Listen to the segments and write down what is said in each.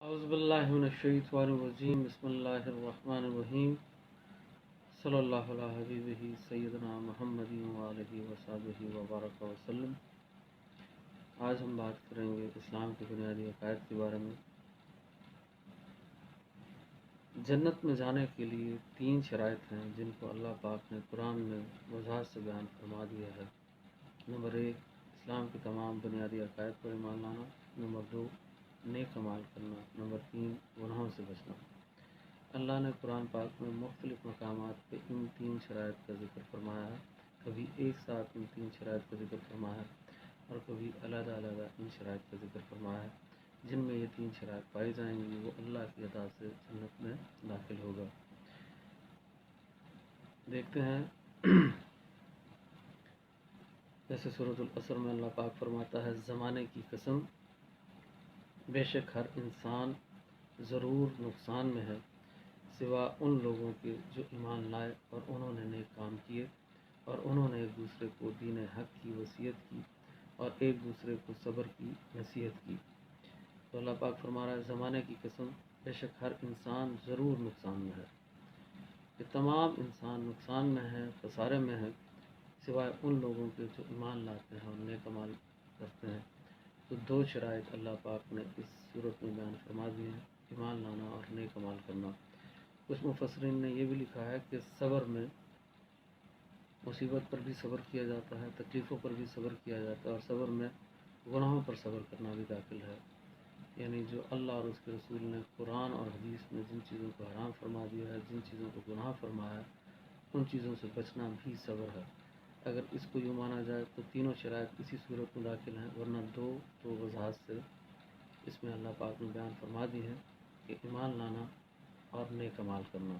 اعوذ باللہ من الشیطان الرجیم بسم اللہ الرحمن الرحیم صلی اللہ علیہ حبیبہ سیدنا محمد وآلہ وصحبہ وبارک وسلم۔ آج ہم بات کریں گے اسلام کے بنیادی عقائد کے بارے میں۔ جنت میں جانے کے لیے 3 شرائط ہیں جن کو اللہ پاک نے قرآن میں وضاحت سے بیان فرما دیا ہے۔ نمبر 1، اسلام کے تمام بنیادی عقائد پر ایمان لانا۔ نمبر 2، نیک اعمال کرنا۔ نمبر 3، گناہوں سے بچنا۔ اللہ نے قرآن پاک میں مختلف مقامات پہ ان 3 شرائط کا ذکر فرمایا ہے۔ کبھی ایک ساتھ ان 3 شرائط کا ذکر فرمایا ہے اور کبھی علیحدہ علیحدہ ان شرائط کا ذکر فرمایا ہے۔ جن میں یہ 3 شرائط پائی جائیں گی وہ اللہ کی عطا سے جنت میں داخل ہوگا۔ دیکھتے ہیں جیسے سورۃ العصر میں اللہ پاک فرماتا ہے، زمانے کی قسم، بے شک ہر انسان ضرور نقصان میں ہے سوا ان لوگوں کے جو ایمان لائے اور انہوں نے نیک کام کیے اور انہوں نے ایک دوسرے کو دین حق کی وصیت کی اور ایک دوسرے کو صبر کی نصیحت کی۔ تو اللہ پاک فرما رہا ہے، زمانے کی قسم، بے شک ہر انسان ضرور نقصان میں ہے۔ کہ تمام انسان نقصان میں ہے، خسارے میں ہے، سوائے ان لوگوں کے جو ایمان لاتے ہیں اور نیک اعمال کرتے ہیں۔ تو 2 شرائط اللہ پاک نے اس صورت میں بیان فرما دی ہیں، ایمان لانا اور نیک اعمال کرنا۔ کچھ مفسرین نے یہ بھی لکھا ہے کہ صبر میں مصیبت پر بھی صبر کیا جاتا ہے، تکلیفوں پر بھی صبر کیا جاتا ہے، اور صبر میں گناہوں پر صبر کرنا بھی داخل ہے۔ یعنی جو اللہ اور اس کے رسول نے قرآن اور حدیث میں جن چیزوں کو حرام فرما دیا ہے، جن چیزوں کو گناہ فرمایا ہے، ان چیزوں سے بچنا بھی صبر ہے۔ اگر اس کو یوں مانا جائے تو تینوں شرائط اسی صورت میں داخل ہیں، ورنہ 2 تو وضاحت سے اس میں اللہ پاک نے بیان فرما دی ہے کہ ایمان لانا اور نیک اعمال کرنا۔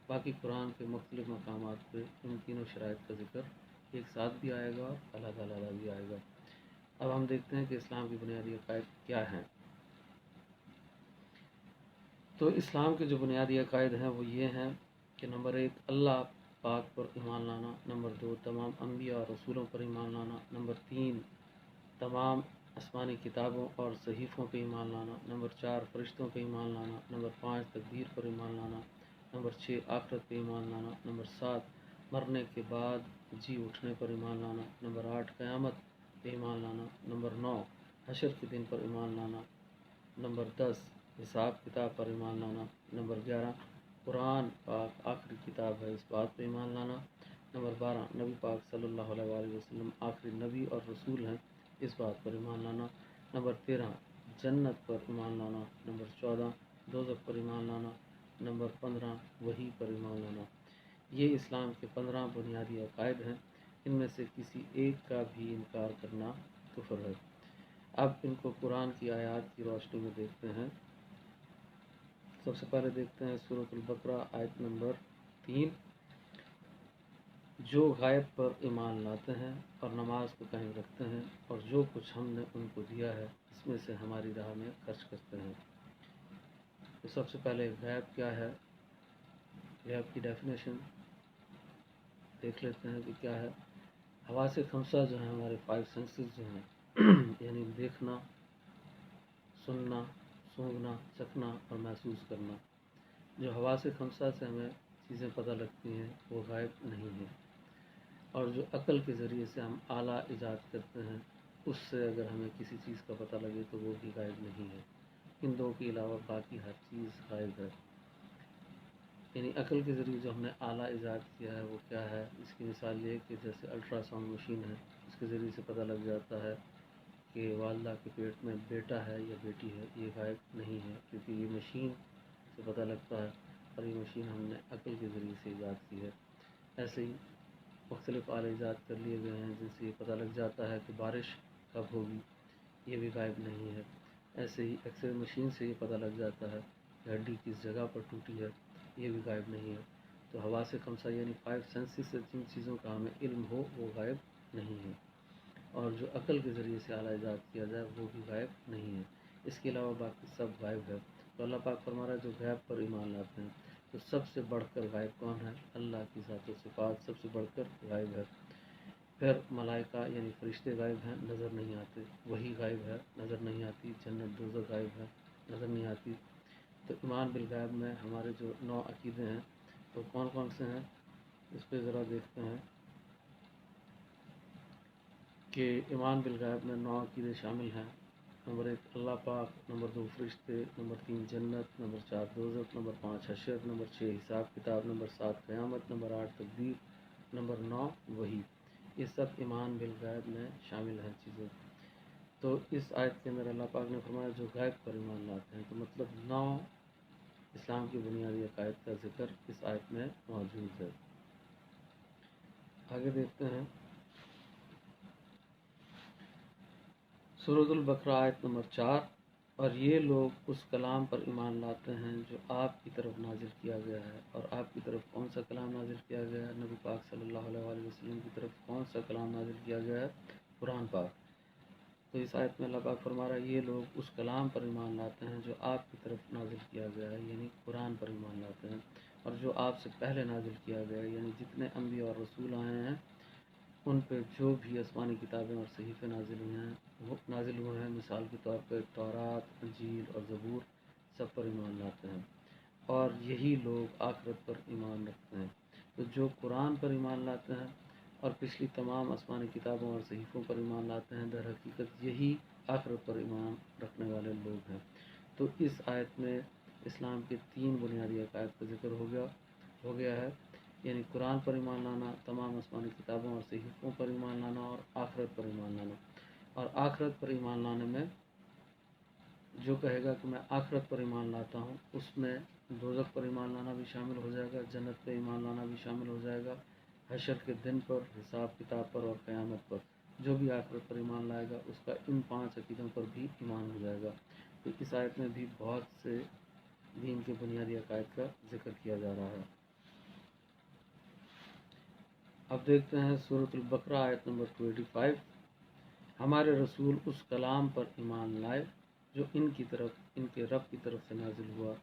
باقی قرآن کے مختلف مقامات پہ ان تینوں شرائط کا ذکر ایک ساتھ بھی آئے گا اور علیحدہ علیحدہ بھی آئے گا۔ اب ہم دیکھتے ہیں کہ اسلام کی بنیادی عقائد کیا ہیں۔ تو اسلام کے جو بنیادی عقائد ہیں وہ یہ ہیں کہ نمبر 1، اللہ پاک پر ایمان لانا۔ نمبر 2، تمام انبیاء اور رسولوں پر ایمان لانا۔ نمبر 3، تمام آسمانی کتابوں اور صحیفوں پہ ایمان لانا۔ نمبر 4، فرشتوں پہ ایمان لانا۔ نمبر 5، تقدیر پر ایمان لانا۔ نمبر 6، آخرت پہ ایمان لانا۔ نمبر 7، مرنے کے بعد جی اٹھنے پر ایمان لانا۔ نمبر 8، قیامت پہ ایمان لانا۔ نمبر 9، حشر کے دن پر ایمان لانا۔ نمبر 10، حساب کتاب پر ایمان لانا۔ نمبر 11، قرآن پاک آخری کتاب ہے، اس بات پہ ایمان لانا۔ نمبر 12، نبی پاک صلی اللہ علیہ وآلہ وسلم آخری نبی اور رسول ہیں، اس بات پر ایمان لانا۔ نمبر 13، جنت پر ایمان لانا۔ نمبر 14، دوزخ پر ایمان لانا۔ نمبر 15، وحی پر ایمان لانا۔ یہ اسلام کے 15 بنیادی عقائد ہیں۔ ان میں سے کسی ایک کا بھی انکار کرنا کفر ہے۔ اب ان کو قرآن کی آیات کی روشنی میں دیکھتے ہیں۔ سب سے پہلے دیکھتے ہیں سورۃ البقرہ آیت نمبر 3۔ جو غائب پر ایمان لاتے ہیں اور نماز کو قائم رکھتے ہیں اور جو کچھ ہم نے ان کو دیا ہے اس میں سے ہماری راہ میں خرچ کرتے ہیں۔ تو سب سے پہلے غیب کیا ہے، غیب کی ڈیفینیشن دیکھ لیتے ہیں کہ کیا ہے۔ حواس خمسہ جو ہیں، ہمارے 5 سینسز جو ہیں یعنی دیکھنا، سننا، سونگھنا، چکھنا اور محسوس کرنا، جو حواس خمسہ سے ہمیں چیزیں پتہ لگتی ہیں وہ غائب نہیں ہیں۔ اور جو عقل کے ذریعے سے ہم آلہ ایجاد کرتے ہیں اس سے اگر ہمیں کسی چیز کا پتہ لگے تو وہ بھی غائب نہیں ہے۔ ان 2 کے علاوہ باقی ہر چیز غائب ہے۔ یعنی عقل کے ذریعے جو ہم نے آلہ ایجاد کیا ہے وہ کیا ہے، اس کی مثال یہ کہ جیسے الٹرا ساؤنڈ مشین ہے، اس کے ذریعے سے پتہ لگ جاتا ہے کہ والدہ کے پیٹ میں بیٹا ہے یا بیٹی ہے، یہ غائب نہیں ہے کیونکہ یہ مشین سے پتہ لگتا ہے اور یہ مشین ہم نے عقل کے ذریعے سے ایجاد کی ہے۔ ایسے ہی مختلف آلے ایجاد کر لیے گئے ہیں جن سے یہ پتہ لگ جاتا ہے کہ بارش کب ہوگی، یہ بھی غائب نہیں ہے۔ ایسے ہی ایکس رے مشین سے یہ پتہ لگ جاتا ہے کہ ہڈی کس جگہ پر ٹوٹی ہے، یہ بھی غائب نہیں ہے۔ تو حواس خمسہ یعنی 5 سینسز سے جن چیزوں کا ہمیں علم ہو وہ غائب نہیں ہے، اور جو عقل کے ذریعے سے آلہ ایجاد کیا جائے وہ بھی غائب نہیں ہے۔ اس کے علاوہ باقی سب غائب ہے۔ تو اللہ پاک فرما رہا ہے جو غیب پر ایمان لاتے ہیں، تو سب سے بڑھ کر غائب کون ہے؟ اللہ کی ذات و صفات سب سے بڑھ کر غائب ہے۔ پھر ملائکہ یعنی فرشتے غائب ہیں، نظر نہیں آتے۔ وحی غائب ہے، نظر نہیں آتی۔ جنت دوزخ غائب ہے، نظر نہیں آتی۔ تو ایمان بالغیب میں ہمارے جو 9 عقیدے ہیں تو کون کون سے ہیں، اس پہ ذرا دیکھتے ہیں کہ ایمان بالغیب میں 9 عقیدے شامل ہیں۔ نمبر 1 اللہ پاک، نمبر 2 فرشتے، نمبر 3 جنت، نمبر 4 دوزخ، نمبر 5 حشر، نمبر 6 حساب کتاب، نمبر 7 قیامت، نمبر 8 تقدیر، نمبر 9 وحی۔ یہ سب ایمان بالغیب میں شامل ہیں چیزیں۔ تو اس آیت کے اندر اللہ پاک نے فرمایا جو غیب پر ایمان لاتے ہیں، تو مطلب 9 اسلام کی بنیادی عقائد کا ذکر اس آیت میں موجود ہے۔ آگے دیکھتے ہیں سورۃ البقرہ آیت نمبر 4، اور یہ لوگ اس کلام پر ایمان لاتے ہیں جو آپ کی طرف نازل کیا گیا ہے۔ اور آپ کی طرف کون سا کلام نازل کیا گیا ہے؟ نبی پاک صلی اللہ علیہ وآلہ وسلم کی طرف کون سا کلام نازل کیا گیا ہے؟ قرآن پاک۔ تو اس آیت میں اللہ پاک فرما رہا ہے یہ لوگ اس کلام پر ایمان لاتے ہیں جو آپ کی طرف نازل کیا گیا ہے، یعنی قرآن پر ایمان لاتے ہیں، اور جو آپ سے پہلے نازل کیا گیا ہے، یعنی جتنے انبیاء اور رسول آئے ہیں ان پہ جو بھی آسمانی کتابیں اور صحیفے نازل ہوئے ہیں، مثال کے طور پہ تورات، انجیل اور زبور، سب پر ایمان لاتے ہیں، اور یہی لوگ آخرت پر ایمان رکھتے ہیں۔ تو جو قرآن پر ایمان لاتے ہیں اور پچھلی تمام آسمانی کتابوں اور صحیفوں پر ایمان لاتے ہیں، در حقیقت یہی آخرت پر ایمان رکھنے والے لوگ ہیں۔ تو اس آیت میں اسلام کے 3 بنیادی عقائد کا ذکر ہو گیا ہے، یعنی قرآن پر ایمان لانا، تمام آسمانی کتابوں اور صحیفوں پر ایمان لانا، اور آخرت پر ایمان لانا۔ اور آخرت پر ایمان لانے میں جو کہے گا کہ میں آخرت پر ایمان لاتا ہوں، اس میں دوزخ پر ایمان لانا بھی شامل ہو جائے گا، جنت پہ ایمان لانا بھی شامل ہو جائے گا، حشر کے دن پر، حساب کتاب پر اور قیامت پر۔ جو بھی آخرت پر ایمان لائے گا اس کا ان 5 عقیدوں پر بھی ایمان ہو جائے گا۔ تو اس آیت میں بھی بہت سے دین کے بنیادی عقائد کا ذکر کیا جا رہا ہے۔ اب دیکھتے ہیں سورۃ البقرہ آیت نمبر 285، ہمارے رسول اس کلام پر ایمان لائے جو ان کے رب کی طرف سے نازل ہوا۔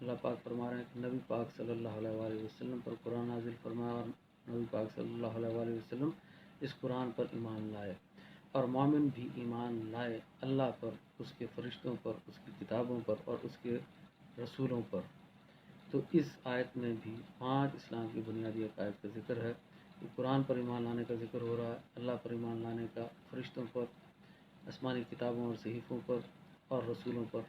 اللہ پاک فرما رہے ہیں کہ نبی پاک صلی اللہ علیہ وآلہ وسلم پر قرآن نازل فرمایا، اور نبی پاک صلی اللہ علیہ وآلہ وسلم اس قرآن پر ایمان لائے، اور مومن بھی ایمان لائے اللہ پر، اس کے فرشتوں پر، اس کی کتابوں پر اور اس کے رسولوں پر۔ تو اس آیت میں بھی 5 اسلام کی بنیادی عقائد کا ذکر ہے۔ قرآن پر ایمان لانے کا ذکر ہو رہا ہے، اللہ پر ایمان لانے کا، فرشتوں پر، آسمانی کتابوں اور صحیفوں پر اور رسولوں پر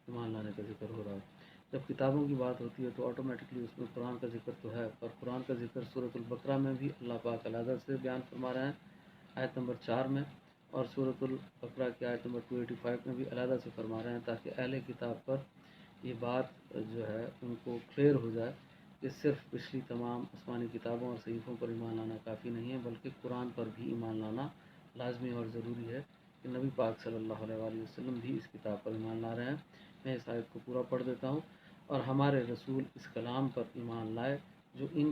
ایمان لانے کا ذکر ہو رہا ہے۔ جب کتابوں کی بات ہوتی ہے تو آٹومیٹکلی اس میں قرآن کا ذکر تو ہے، پر قرآن کا ذکر سورۃ البقرہ میں بھی اللہ پاک علیحدہ سے بیان فرما رہے ہیں آیت نمبر 4 میں، اور سورۃ البقرہ کی آیت نمبر 285 میں بھی علیحدہ سے فرما رہے ہیں، تاکہ اہل کتاب پر یہ بات جو ہے ان کو کلیئر ہو جائے کہ صرف پچھلی تمام آسمانی کتابوں اور صحیفوں پر ایمان لانا کافی نہیں ہے، بلکہ قرآن پر بھی ایمان لانا لازمی اور ضروری ہے، کہ نبی پاک صلی اللہ علیہ وآلہ وسلم بھی اس کتاب پر ایمان لا رہے ہیں۔ میں اس آیت کو پورا پڑھ دیتا ہوں، اور ہمارے رسول اس کلام پر ایمان لائے جو ان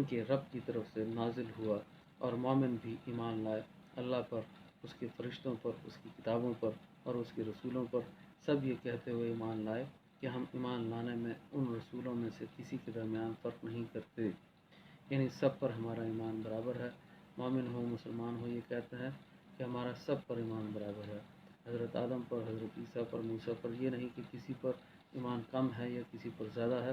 کے رب کی طرف سے نازل ہوا، اور مومن بھی ایمان لائے اللہ پر، اس کے فرشتوں پر، اس کی کتابوں پر اور اس کے رسولوں پر، سب یہ کہتے ہوئے ایمان لائے کہ ہم ایمان لانے میں ان رسولوں میں سے کسی کے درمیان فرق نہیں کرتے، یعنی سب پر ہمارا ایمان برابر ہے، مومن ہو مسلمان ہو، یہ کہتے ہیں کہ ہمارا سب پر ایمان برابر ہے، حضرت آدم پر، حضرت عیسیٰ پر، موسیٰ پر، یہ نہیں کہ کسی پر ایمان کم ہے یا کسی پر زیادہ ہے۔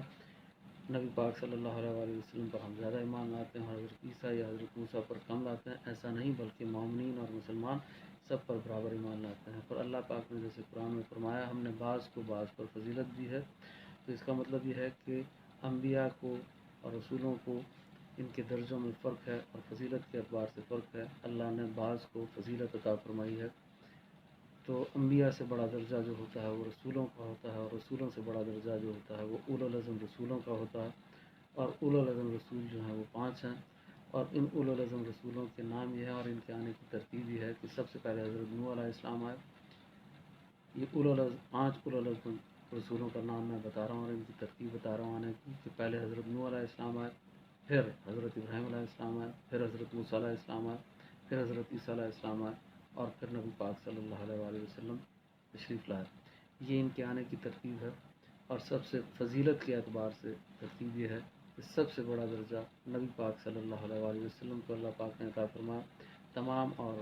نبی پاک صلی اللہ علیہ وآلہ وسلم پر ہم زیادہ ایمان لاتے ہیں، حضرت عیسیٰ یا حضرت موسیٰ پر کم لاتے ہیں، ایسا نہیں، بلکہ مومنین اور مسلمان سب پر برابر ایمان لاتے ہیں۔ پر اللہ پاک نے جیسے قرآن میں فرمایا ہم نے بعض کو بعض پر فضیلت دی ہے، تو اس کا مطلب یہ ہے کہ انبیاء کو اور رسولوں کو ان کے درجوں میں فرق ہے، اور فضیلت کے اعتبار سے فرق ہے۔ اللہ نے بعض کو فضیلت عطا فرمائی ہے، تو انبیاء سے بڑا درجہ جو ہوتا ہے وہ رسولوں کا ہوتا ہے، اور رسولوں سے بڑا درجہ جو ہوتا ہے وہ اولو العزم رسولوں کا ہوتا ہے، اور اولو العزم رسول جو ہیں وہ 5 ہیں، اور ان اولو العزم رسولوں کے نام یہ ہے اور ان کے آنے کی ترتیب یہ ہے کہ سب سے پہلے حضرت نوح علیہ السلام آئے۔ یہ 5 اولو العزم رسولوں کا نام میں بتا رہا ہوں اور ان کی ترتیب بتا رہا ہوں آنے کی، کہ پہلے حضرت نوح علیہ السلام آئے، پھر حضرت ابراہیم علیہ السلام آئے، پھر حضرت موسیٰ علیہ السلام آئے، پھر حضرت عیسیٰ علیہ السلام آئے، اور پھر نبی پاک صلی اللہ علیہ وآلہ وسلم تشریف لائے۔ یہ ان کے آنے کی ترتیب ہے، اور سب سے فضیلت کے اعتبار سے ترتیب یہ ہے کہ سب سے بڑا درجہ نبی پاک صلی اللہ علیہ وآلہ وسلم کو اللہ پاک نے عطا فرمایا، تمام اور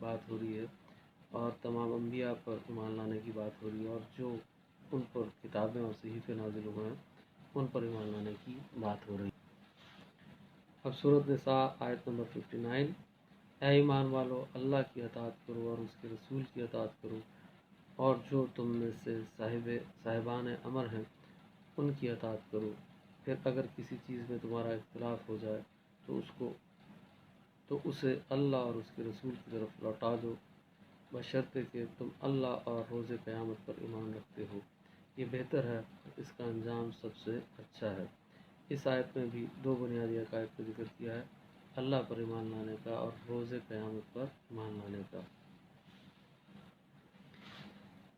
بات ہو رہی ہے اور تمام انبیاء پر ایمان لانے کی بات ہو رہی ہے، اور جو ان پر کتابیں اور صحیفے نازل ہوئے ہیں ان پر ایمان لانے کی بات ہو رہی ہے۔ اب سورۃ نساء آیت نمبر 59، اے ایمان والو اللہ کی اطاعت کرو اور اس کے رسول کی اطاعت کرو، اور جو تم میں سے صاحبان امر ہیں ان کی اطاعت کرو۔ پھر اگر کسی چیز میں تمہارا اختلاف ہو جائے تو اسے اللہ اور اس کے رسول کی طرف لوٹا دو، بشرطے کہ تم اللہ اور روز قیامت پر ایمان رکھتے ہو، یہ بہتر ہے، اس کا انجام سب سے اچھا ہے۔ اس آیت میں بھی دو بنیادی عقائد کا ذکر کیا ہے، اللہ پر ایمان لانے کا اور روز قیامت پر ایمان لانے کا۔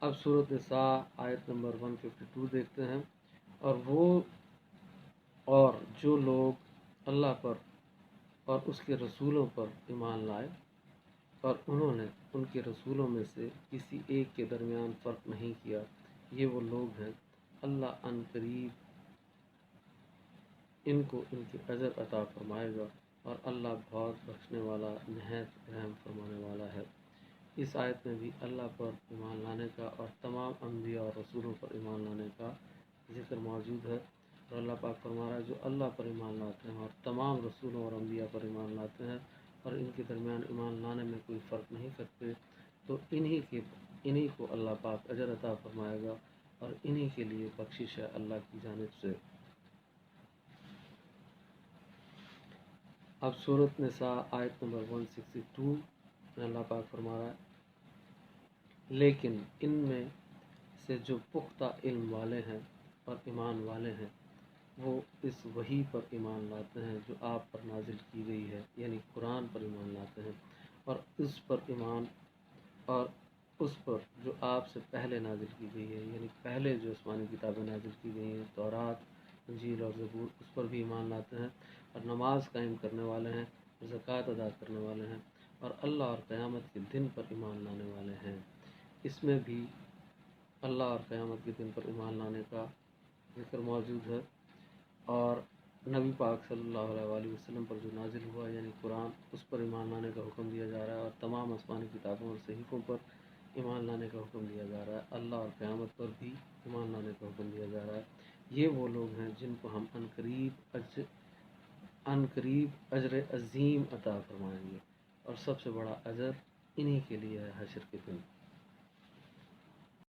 اب سورۃ نساء آیت نمبر 152 دیکھتے ہیں، اور جو لوگ اللہ پر اور اس کے رسولوں پر ایمان لائے اور انہوں نے ان کے رسولوں میں سے کسی ایک کے درمیان فرق نہیں کیا، یہ وہ لوگ ہیں، اللہ عن قریب ان کو ان کے اجر عطا فرمائے گا، اور اللہ بہت بخشنے والا نہایت رحم فرمانے والا ہے۔ اس آیت میں بھی اللہ پر ایمان لانے کا اور تمام انبیاء اور رسولوں پر ایمان لانے کا ذکر موجود ہے، اور اللہ پاک فرما رہا ہے جو اللہ پر ایمان لاتے ہیں اور تمام رسولوں اور انبیاء پر ایمان لاتے ہیں اور ان کے درمیان ایمان لانے میں کوئی فرق نہیں کرتے، تو انہی کو اللہ پاک اجر عطا فرمائے گا، اور انہی کے لیے بخشش ہے اللہ کی جانب سے۔ اب سورۃ نساء آیت نمبر 162 میں اللہ پاک فرما رہا ہے، لیکن ان میں سے جو پختہ علم والے ہیں اور ایمان والے ہیں وہ اس وحی پر ایمان لاتے ہیں جو آپ پر نازل کی گئی ہے، یعنی قرآن پر ایمان لاتے ہیں، اور اس پر جو آپ سے پہلے نازل کی گئی ہے، یعنی پہلے جو آسمانی کتابیں نازل کی گئی ہیں، تورات، انجیل اور زبور، اس پر بھی ایمان لاتے ہیں، اور نماز قائم کرنے والے ہیں، زکوٰۃ ادا کرنے والے ہیں، اور اللہ اور قیامت کے دن پر ایمان لانے والے ہیں۔ اس میں بھی اللہ اور قیامت کے دن پر ایمان لانے کا ذکر موجود ہے، اور نبی پاک صلی اللہ علیہ وآلہ وسلم پر جو نازل ہوا یعنی قرآن، اس پر ایمان لانے کا حکم دیا جا رہا ہے، اور تمام آسمانی کتابوں اور صحیفوں پر ایمان لانے کا حکم دیا جا رہا ہے، اللہ اور قیامت پر بھی ایمان لانے کا حکم دیا جا رہا ہے۔ یہ وہ لوگ ہیں جن کو ہم عنقریب اجر عظیم عطا فرمائیں گے، اور سب سے بڑا اجر انہی کے لیے ہے حشر کے دن۔